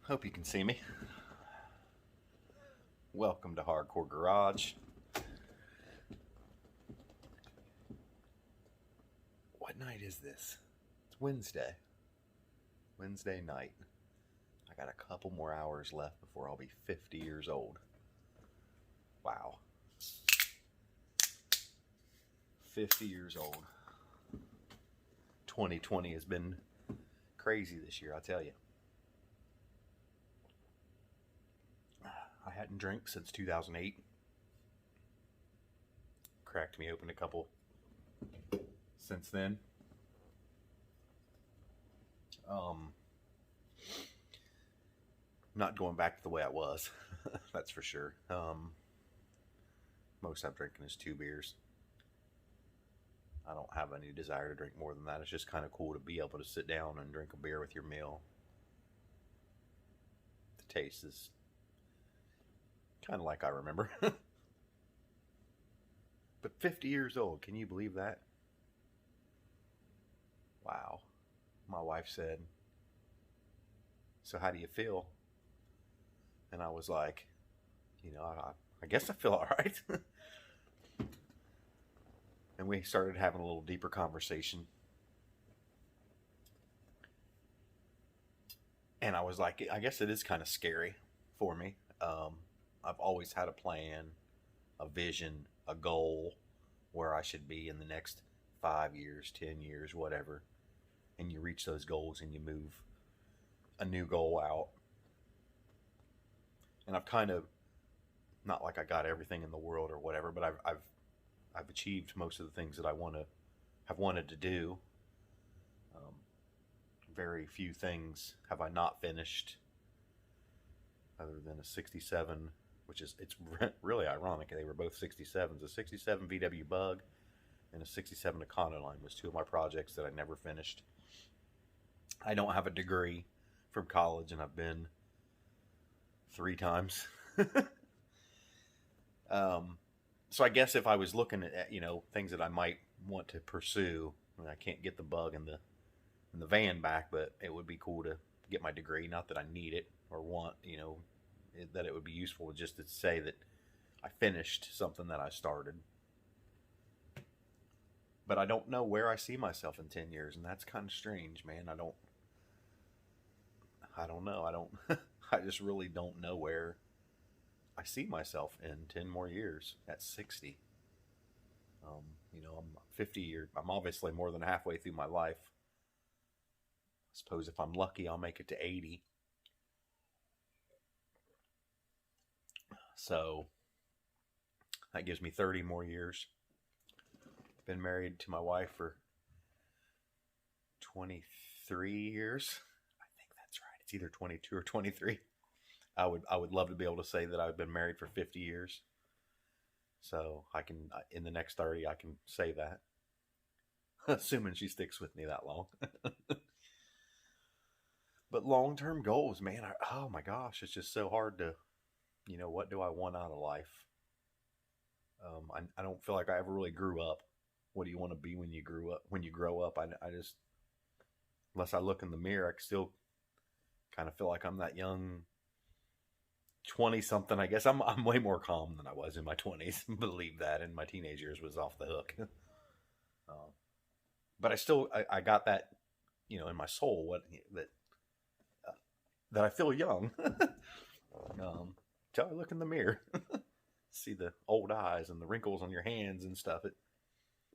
Hope you can see me. Welcome to Hardcore Garage. What night is this? It's Wednesday. Wednesday night. I got a couple more hours left before I'll be 50 years old. Wow. 50 years old. 2020 has been crazy this year, I'll tell you. I hadn't drank since 2008. Cracked me open a couple since then. Not going back to the way I was. That's for sure. Most I'm drinking is 2 beers. I don't have any desire to drink more than that. It's just kind of cool to be able to sit down and drink a beer with your meal. The taste is kind of like I remember. But 50 years old, can you believe that? Wow. My wife said, "So how do you feel?" And I was like, I guess I feel all right. And we started having a little deeper conversation. And I was like, I guess it is kind of scary for me. I've always had a plan, a vision, a goal where I should be in the next 5 years, 10 years, whatever. And you reach those goals and you move a new goal out. And I've kind of, not like I got everything in the world or whatever, but I've achieved most of the things that I have wanted to do. Very few things have I not finished, other than a 67, which it's really ironic. They were both 67s. A 67 VW Bug and a 67 Econoline was 2 of my projects that I never finished. I don't have a degree from college, and I've been 3 times. So I guess if I was looking at things that I might want to pursue, I can't get the Bug and the van back, but it would be cool to get my degree. Not that I need it or want, that it would be useful just to say that I finished something that I started. But I don't know where I see myself in 10 years, and that's kind of strange, man. I don't know. I just really don't know where I see myself in 10 more years at 60. I'm 50 years. I'm obviously more than halfway through my life. I suppose if I'm lucky, I'll make it to 80. So that gives me 30 more years. Been married to my wife for 23 years. I think that's right. It's either 22 or 23. I would love to be able to say that I've been married for 50 years. So I can, in the next 30, I can say that. Assuming she sticks with me that long. But long-term goals, man, oh my gosh, it's just so hard to, what do I want out of life? I don't feel like I ever really grew up. What do you want to be when you grow up? I just, unless I look in the mirror, I still kind of feel like I'm that young 20-something. I guess I'm way more calm than I was in my 20s. Believe that. And my teenage years was off the hook. But I got that, in my soul, that I feel young. Till I look in the mirror, see the old eyes and the wrinkles on your hands and stuff. It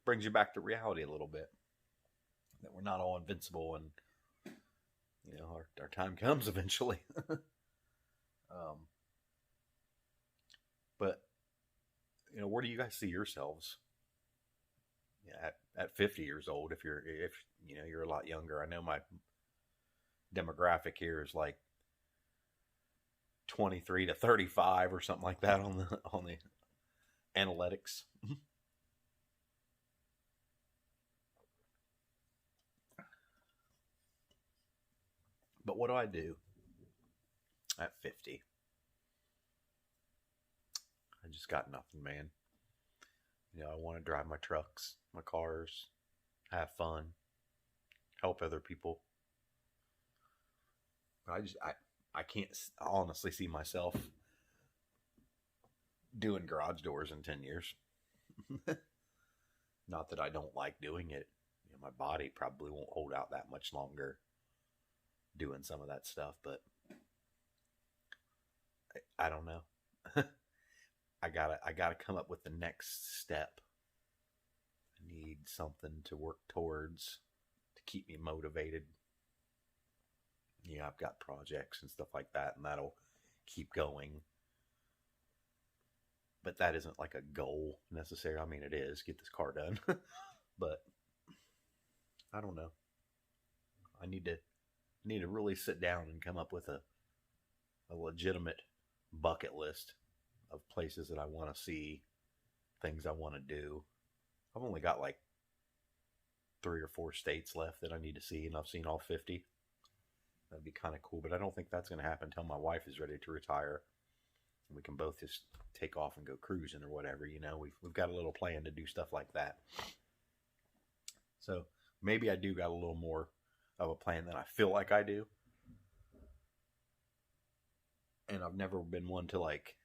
brings you back to reality a little bit, that we're not all invincible, and our time comes eventually. But where do you guys see yourselves? At 50 years old, if you're a lot younger. I know my demographic here is like 23 to 35 or something like that on the analytics. But what do I do at 50? I just got nothing, man. I want to drive my trucks, my cars, have fun, help other people. I can't honestly see myself doing garage doors in 10 years. Not that I don't like doing it. You know, my body probably won't hold out that much longer doing some of that stuff, but I don't know. I gotta come up with the next step. I need something to work towards to keep me motivated. Yeah, I've got projects and stuff like that, and that'll keep going. But that isn't like a goal necessarily. I mean, it is get this car done, but I don't know. I need to really sit down and come up with a legitimate bucket list of places that I want to see, things I want to do. I've only got like 3 or 4 states left that I need to see, and I've seen all 50. That'd be kind of cool, but I don't think that's going to happen until my wife is ready to retire, and we can both just take off and go cruising or whatever. You know, we've got a little plan to do stuff like that. So maybe I do got a little more of a plan than I feel like I do. And I've never been one to like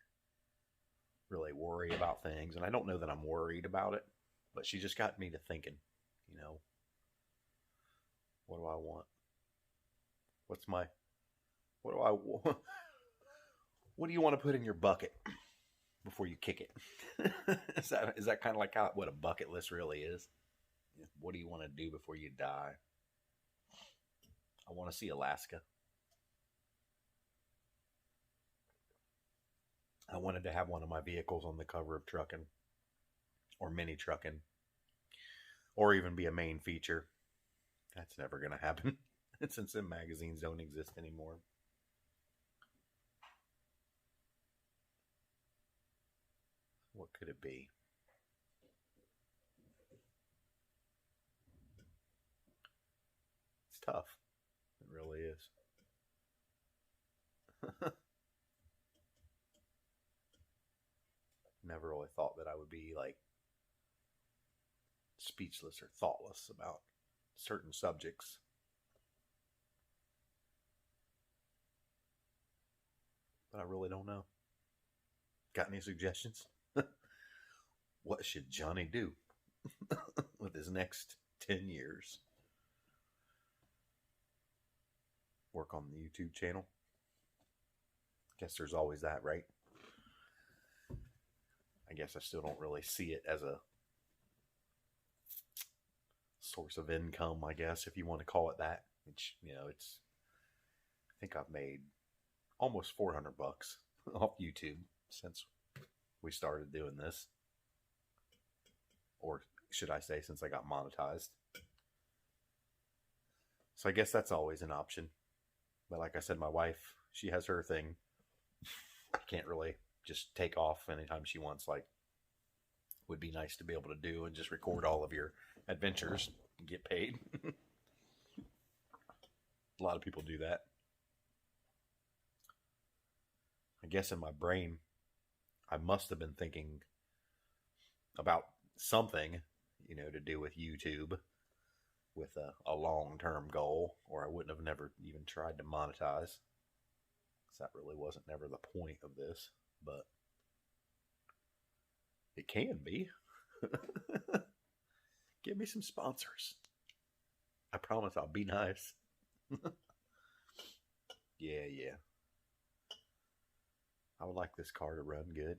really worry about things. And I don't know that I'm worried about it, but she just got me to thinking, you know, what do I want? What do I want? What do you want to put in your bucket before you kick it? Is that kind of like what a bucket list really is? What do you want to do before you die? I want to see Alaska. I wanted to have one of my vehicles on the cover of Truckin' or Mini Truckin', or even be a main feature. That's never going to happen since them magazines don't exist anymore. What could it be? It's tough. It really is. Never really thought that I would be like speechless or thoughtless about certain subjects. But I really don't know. Got any suggestions? What should Johnny do with his next 10 years? Work on the YouTube channel? Guess there's always that, right? I guess I still don't really see it as a source of income, I guess, if you want to call it that. Which, you know, I think I've made almost $400 off YouTube since we started doing this. Or should I say, since I got monetized. So I guess that's always an option. But like I said, my wife, she has her thing. I can't really just take off anytime she wants. Like, would be nice to be able to do and just record all of your adventures and get paid. A lot of people do that. I guess in my brain, I must have been thinking about something, you know, to do with YouTube with a long-term goal, or I wouldn't have never even tried to monetize. Because that really wasn't never the point of this, but it can be. Give me some sponsors. I promise I'll be nice. Yeah. I would like this car to run good.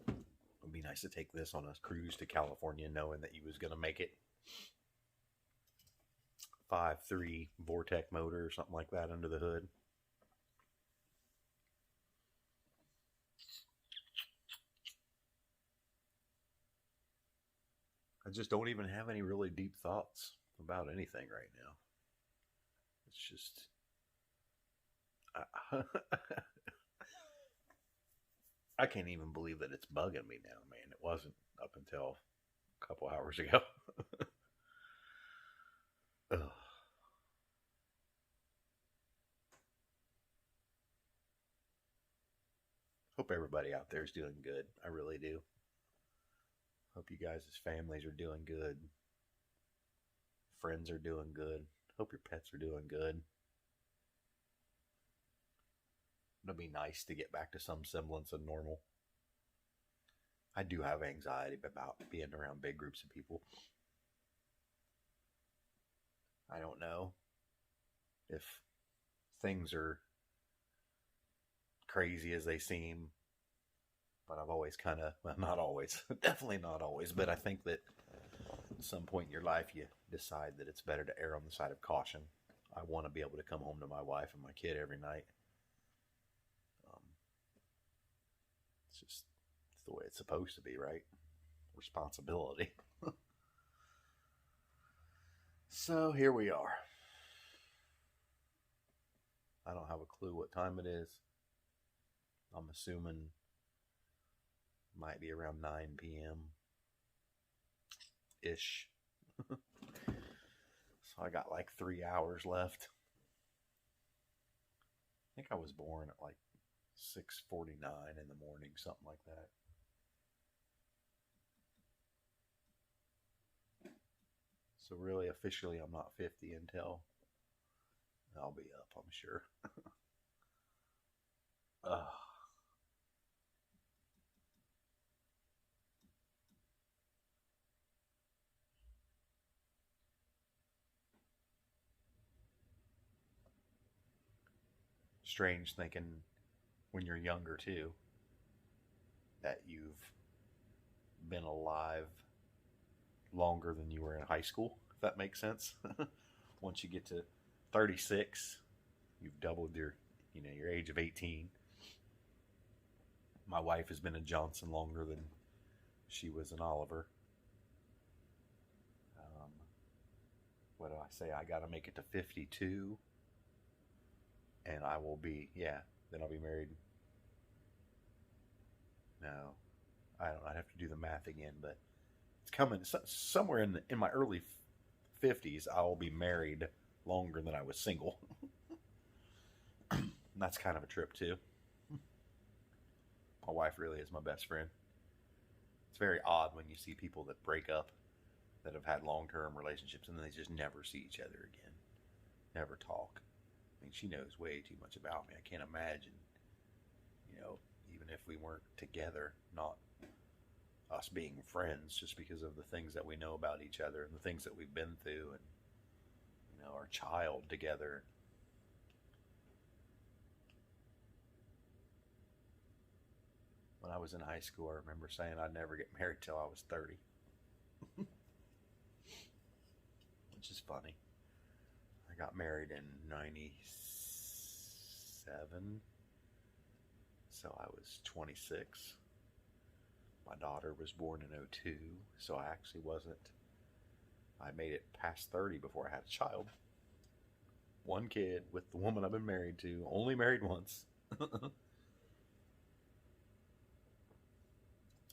It'd be nice to take this on a cruise to California knowing that you was going to make it. 5.3 Vortec motor or something like that under the hood. I just don't even have any really deep thoughts about anything right now. It's just... I can't even believe that it's bugging me now, man. It wasn't up until a couple hours ago. Hope everybody out there is doing good. I really do. Hope you guys' families are doing good. friends are doing good. Hope your pets are doing good. It'll be nice to get back to some semblance of normal. I do have anxiety about being around big groups of people. I don't know if things are crazy as they seem, but I've always kind of, well, not always, definitely not always, but I think that at some point in your life you decide that it's better to err on the side of caution. I want to be able to come home to my wife and my kid every night. Um, it's the way it's supposed to be, right? Responsibility. So here we are. I don't have a clue what time it is. I'm assuming it might be around 9 p.m. ish. So I got like 3 hours left. I think I was born at like 6:49 in the morning, something like that. So really, officially, I'm not 50 until I'll be up, I'm sure. Ugh. Strange thinking when you're younger too that you've been alive longer than you were in high school, if that makes sense. Once you get to 36, you've doubled your age of 18. My wife has been a Johnson longer than she was an Oliver. Um, what do I say? I got to make it to 52, and I will be, yeah, then I'll be married. No, I don't. I'd have to do the math again, but it's coming somewhere in my early 50s. I will be married longer than I was single. And that's kind of a trip too. My wife really is my best friend. It's very odd when you see people that break up that have had long-term relationships and then they just never see each other again, never talk. I mean, she knows way too much about me. I can't imagine, even if we weren't together, not us being friends, just because of the things that we know about each other and the things that we've been through, and our child together. When I was in high school, I remember saying I'd never get married till I was 30. Which is funny. I got married in 97, so I was 26. My daughter was born in 02, so I actually I made it past 30 before I had a child. One kid with the woman I've been married to, only married once.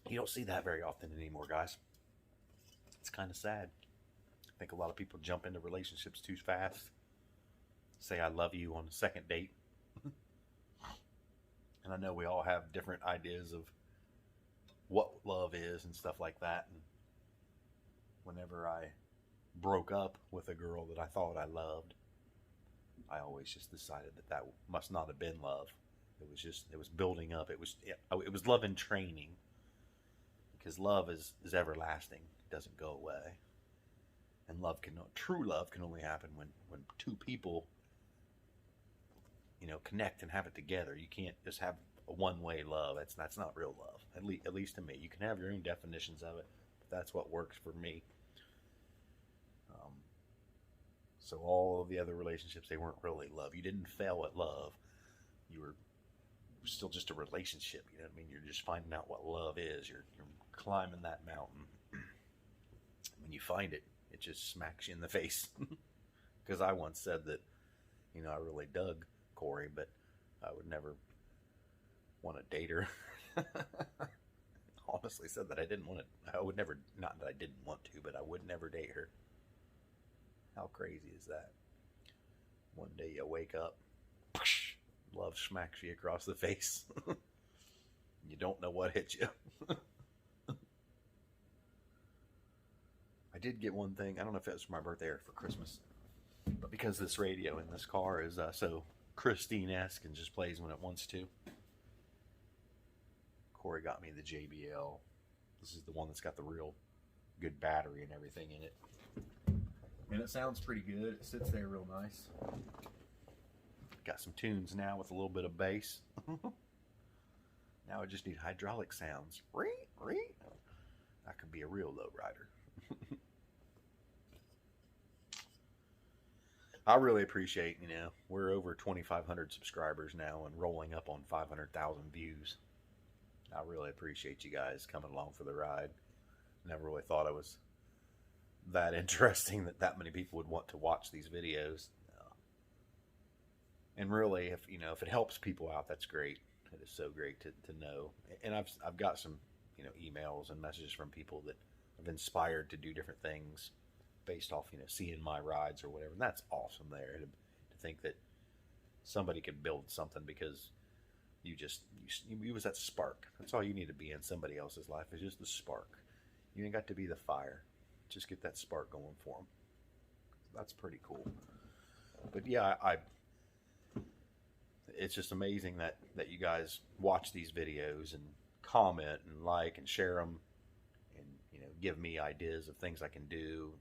You don't see that very often anymore, guys. It's kind of sad. I think a lot of people jump into relationships too fast. Say I love you on the second date. And I know we all have different ideas of what love is and stuff like that. And whenever I broke up with a girl that I thought I loved, I always just decided that must not have been love. It was building up. It was love in training. Because love is everlasting. It doesn't go away. And true love can only happen when two people, connect and have it together. You can't just have a one-way love. That's not real love. At least to me. You can have your own definitions of it, but that's what works for me. So all of the other relationships, they weren't really love. You didn't fail at love. You were still just a relationship. You know what I mean? You're just finding out what love is. You're climbing that mountain. When you find it, it just smacks you in the face. Because I once said that, I really dug Corey, but I would never want to date her. Honestly said that I would never, not that I didn't want to, but I would never date her. How crazy is that? One day you wake up, love smacks you across the face. You don't know what hit you. I did get one thing. I don't know if it was for my birthday or for Christmas, but because this radio in this car is so Christine-esque and just plays when it wants to, Corey got me the JBL. This is the one that's got the real good battery and everything in it. And it sounds pretty good. It sits there real nice. Got some tunes now with a little bit of bass. Now I just need hydraulic sounds. That could be a real lowrider. I really appreciate, we're over 2,500 subscribers now and rolling up on 500,000 views. I really appreciate you guys coming along for the ride. Never really thought it was that interesting that many people would want to watch these videos. And really, if it helps people out, that's great. It is so great to know. And I've got some emails and messages from people that have inspired to do different things based off seeing my rides or whatever. And that's awesome there to think that somebody could build something because you was that spark. That's all you need to be in somebody else's life, is just the spark. You ain't got to be the fire. Just get that spark going for them. That's pretty cool. But yeah, it's just amazing that you guys watch these videos and comment and like and share them, and give me ideas of things I can do.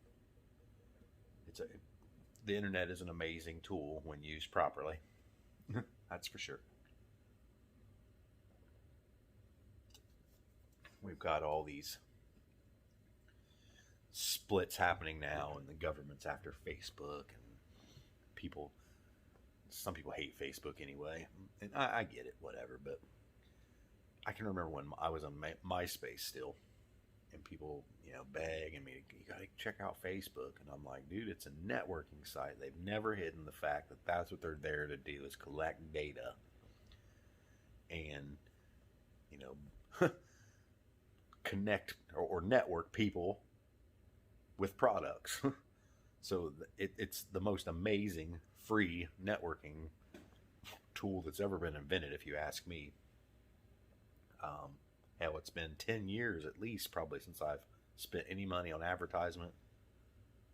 The internet is an amazing tool when used properly. That's for sure. We've got all these splits happening now, and the government's after Facebook, and some people hate Facebook anyway, and I get it, whatever, but I can remember when I was on MySpace still, and people, begging me, you gotta check out Facebook, and I'm like, dude, it's a networking site. They've never hidden the fact that that's what they're there to do, is collect data, and, connect or network people with products. So it's the most amazing free networking tool that's ever been invented, if you ask me. Hell, it's been 10 years at least probably since I've spent any money on advertisement.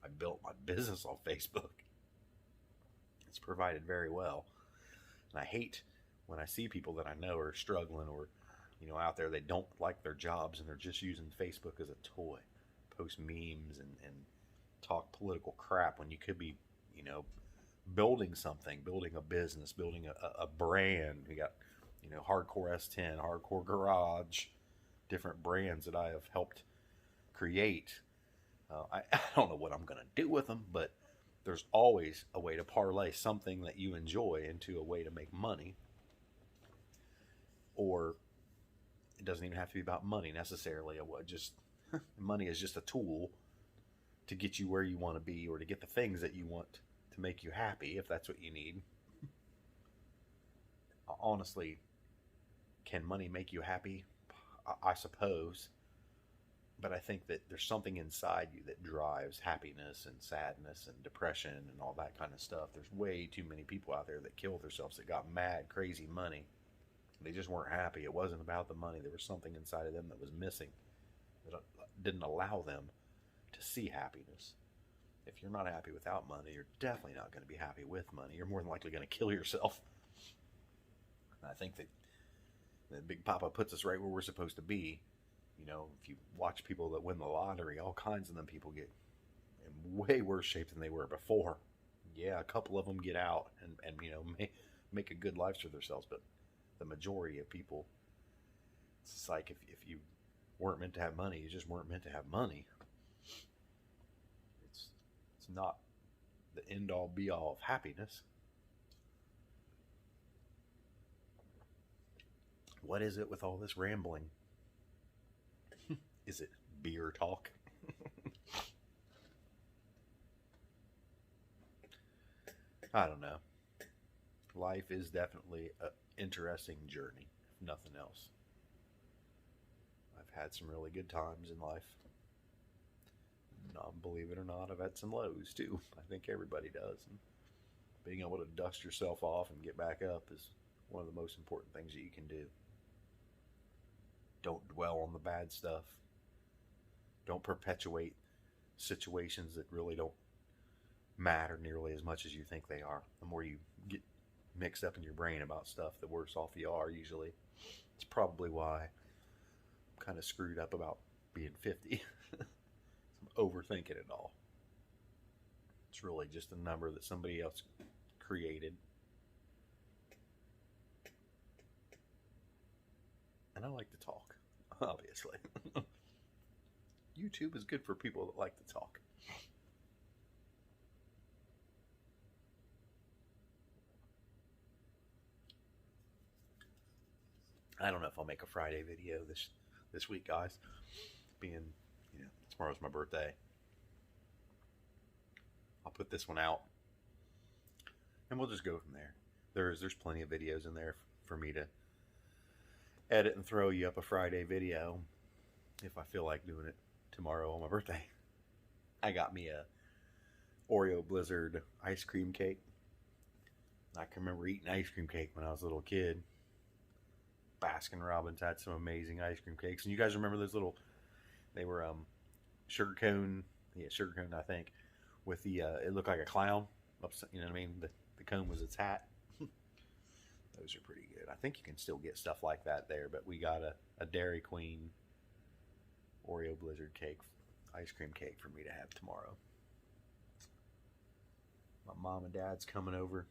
I built my business on Facebook. It's provided very well. And I hate when I see people that I know are struggling, or out there, they don't like their jobs and they're just using Facebook as a toy, post memes and talk political crap when you could be building something, building a business, building a brand. We got Hardcore S10, Hardcore Garage, different brands that I have helped create. I don't know what I'm going to do with them, but there's always a way to parlay something that you enjoy into a way to make money. Or it doesn't even have to be about money necessarily. Money is just a tool to get you where you want to be, or to get the things that you want to make you happy, if that's what you need. Honestly, can money make you happy? I suppose. But I think that there's something inside you that drives happiness and sadness and depression and all that kind of stuff. There's way too many people out there that killed themselves, that got mad, crazy money. They just weren't happy. It wasn't about the money. There was something inside of them that was missing, that didn't allow them to see happiness. If you're not happy without money, you're definitely not going to be happy with money. You're more than likely going to kill yourself. And I think that Big Papa puts us right where we're supposed to be. If you watch people that win the lottery, all kinds of them people get in way worse shape than they were before. Yeah, a couple of them get out and make a good life for themselves, but the majority of people, it's like if you weren't meant to have money, you just weren't meant to have money. It's not the end all be all of happiness. What is it with all this rambling? Is it beer talk? I don't know. Life is definitely an interesting journey, if nothing else. I've had some really good times in life. Believe it or not, I've had some lows too. I think everybody does. And being able to dust yourself off and get back up is one of the most important things that you can do. Don't dwell on the bad stuff. Don't perpetuate situations that really don't matter nearly as much as you think they are. The more you get mixed up in your brain about stuff, the worse off you are usually. It's probably why I'm kind of screwed up about being 50. I'm overthinking it all. It's really just a number that somebody else created. And I like to talk, obviously. YouTube is good for people that like to talk. I don't know if I'll make a Friday video this week, guys. Being, tomorrow's my birthday. I'll put this one out, and we'll just go from there. There's plenty of videos in there for me to edit and throw you up a Friday video if I feel like doing it tomorrow on my birthday. I got me a Oreo Blizzard ice cream cake. I can remember eating ice cream cake when I was a little kid. Baskin Robbins had some amazing ice cream cakes. And you guys remember those little, they were sugar cone, I think, with the, it looked like a clown. You know what I mean? The cone was its hat. Those are pretty good. I think you can still get stuff like that there, but we got a Dairy Queen Oreo Blizzard cake, ice cream cake for me to have tomorrow. My mom and dad's coming over.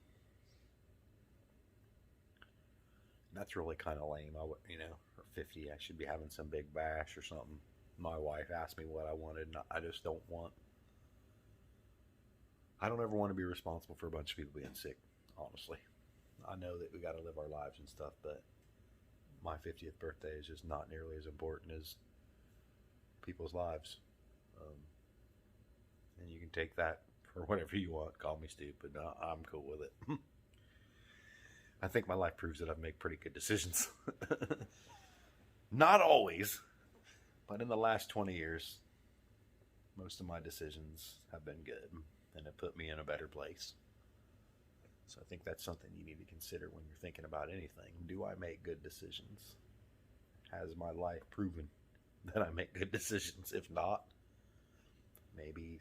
That's really kind of lame. For 50, I should be having some big bash or something. My wife asked me what I wanted, and I just don't want. I don't ever want to be responsible for a bunch of people being sick, honestly. I know that we got to live our lives and stuff, but my 50th birthday is just not nearly as important as people's lives. And you can take that for whatever you want. Call me stupid. I'm cool with it. I think my life proves that I've made pretty good decisions. Not always, but in the last 20 years, most of my decisions have been good and have put me in a better place. So I think that's something you need to consider when you're thinking about anything. Do I make good decisions? Has my life proven that I make good decisions? If not, maybe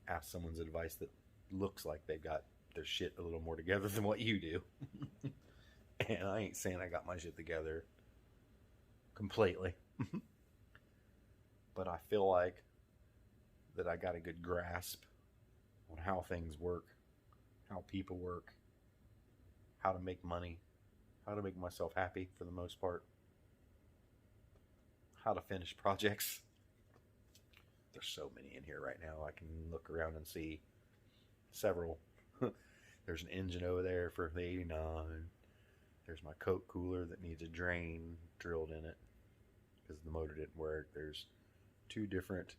ask someone's advice that looks like they've got their shit a little more together than what you do. And I ain't saying I got my shit together completely. But I feel like that I got a good grasp on how things work, how people work, how to make money, how to make myself happy for the most part, how to finish projects. There's so many in here right now. I can look around and see several. There's an engine over there for the 89. There's my Coke cooler that needs a drain drilled in it because the motor didn't work. There's 2 different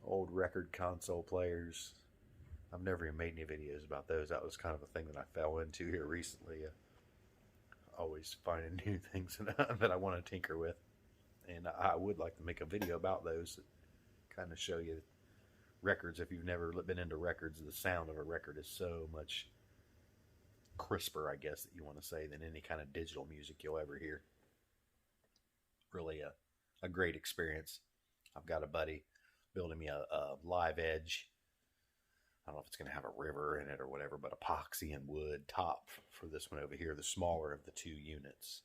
old record console players. I've never even made any videos about those. That was kind of a thing that I fell into here recently. Always finding new things that I want to tinker with. And I would like to make a video about those that kind of show you records. If you've never been into records, the sound of a record is so much crisper, I guess that you want to say, than any kind of digital music you'll ever hear. Really a great experience. I've got a buddy building me a Live Edge. I don't know if it's going to have a river in it or whatever, but epoxy and wood top for this one over here, the smaller of the 2 units.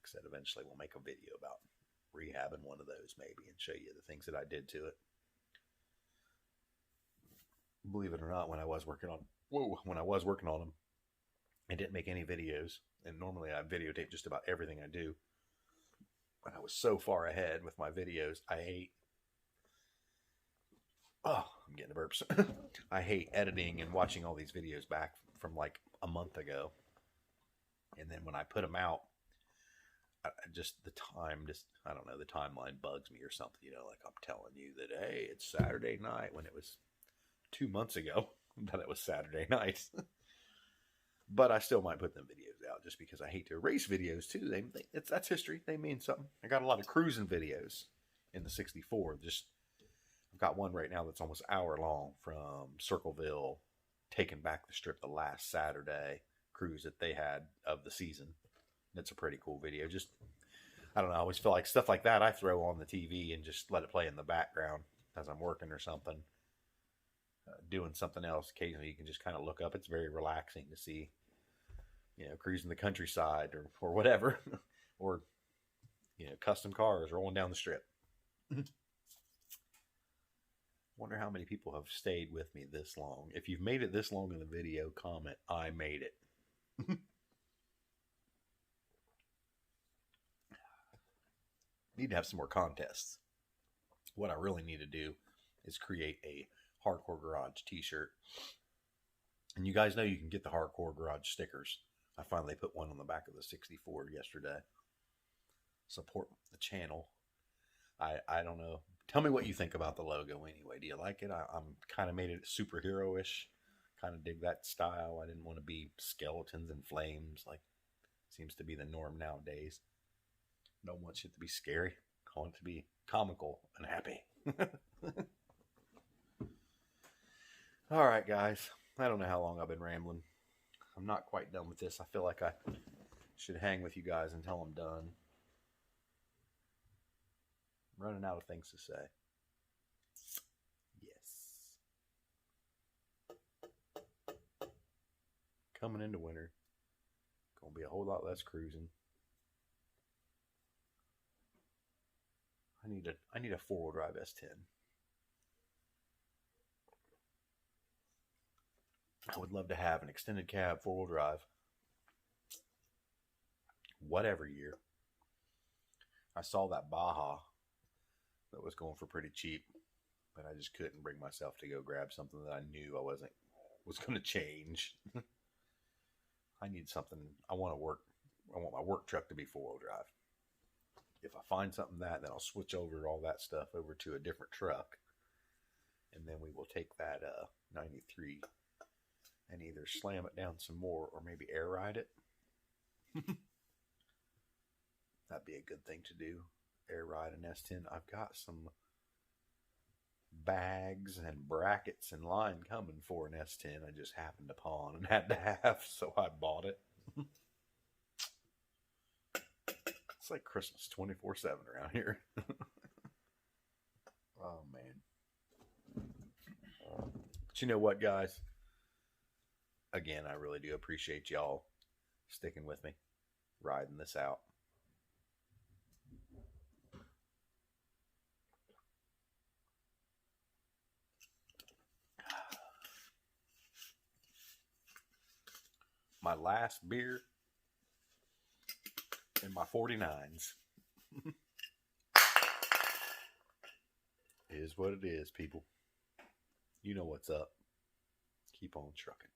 Said eventually we'll make a video about rehabbing one of those maybe and show you the things that I did to it. Believe it or not, when I was working on them, I didn't make any videos, and normally I videotape just about everything I do. But I was so far ahead with my videos. I'm getting the burps. I hate editing and watching all these videos back from like a month ago, and then when I put them out, the timeline bugs me or something. Like I'm telling you that, hey, it's Saturday night when it was 2 months ago that it was Saturday night. But I still might put them videos out just because I hate to erase videos too. That's history. They mean something. I got a lot of cruising videos in the 64. I've got one right now that's almost an hour long from Circleville, taking back the strip the last Saturday cruise that they had of the season. It's a pretty cool video. I don't know. I always feel like stuff like that I throw on the TV and just let it play in the background. as I'm working or something, doing something else. Occasionally, you can just kind of look up. It's very relaxing to see, cruising the countryside or whatever, or custom cars rolling down the strip. Wonder how many people have stayed with me this long. If you've made it this long in the video, comment, I made it. Need to have some more contests. What I really need to do is create a Hardcore Garage t-shirt. And you guys know you can get the Hardcore Garage stickers. I finally put one on the back of the 64 yesterday. Support the channel. I don't know. Tell me what you think about the logo anyway. Do you like it? I'm kind of made it superhero-ish. Kind of dig that style. I didn't want to be skeletons and flames like seems to be the norm nowadays. Don't want shit to be scary. I want it to be comical and happy. All right, guys. I don't know how long I've been rambling. I'm not quite done with this. I feel like I should hang with you guys until I'm done. I'm running out of things to say. Yes. Coming into winter. Gonna be a whole lot less cruising. I need a four-wheel drive S10. I would love to have an extended cab four-wheel drive. Whatever year. I saw that Baja that was going for pretty cheap, but I just couldn't bring myself to go grab something that I knew was going to change. I need something. I want my work truck to be four-wheel drive. If I find something then I'll switch over all that stuff over to a different truck. And then we will take that 93 and either slam it down some more or maybe air ride it. That'd be a good thing to do. Air ride an S10. I've got some bags and brackets in line coming for an S10. I just happened upon and had to have, so I bought it. It's like Christmas 24/7 around here. Oh, man. But you know what, guys? Again, I really do appreciate y'all sticking with me, riding this out. My last beer in my 49s. Is what it is, people. You know what's up. Keep on trucking.